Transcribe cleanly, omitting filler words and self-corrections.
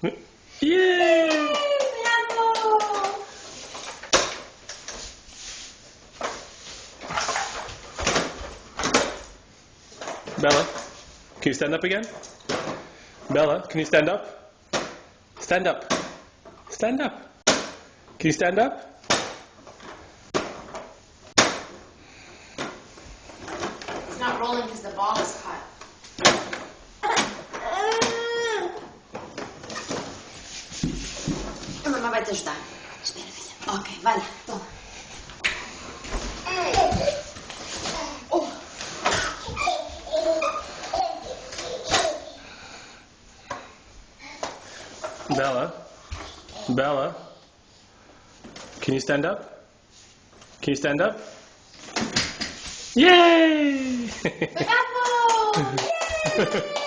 Yay! Bella, can you stand up again? Bella, can you stand up? Stand up. Stand up. Can you stand up? It's not rolling because the ball is caught. Mamãe vai te ajudar. Espera, filha. Ok, vai lá. Toma. Bella, Bella, can you stand up? Can you stand up? Yay! Apple! Yay!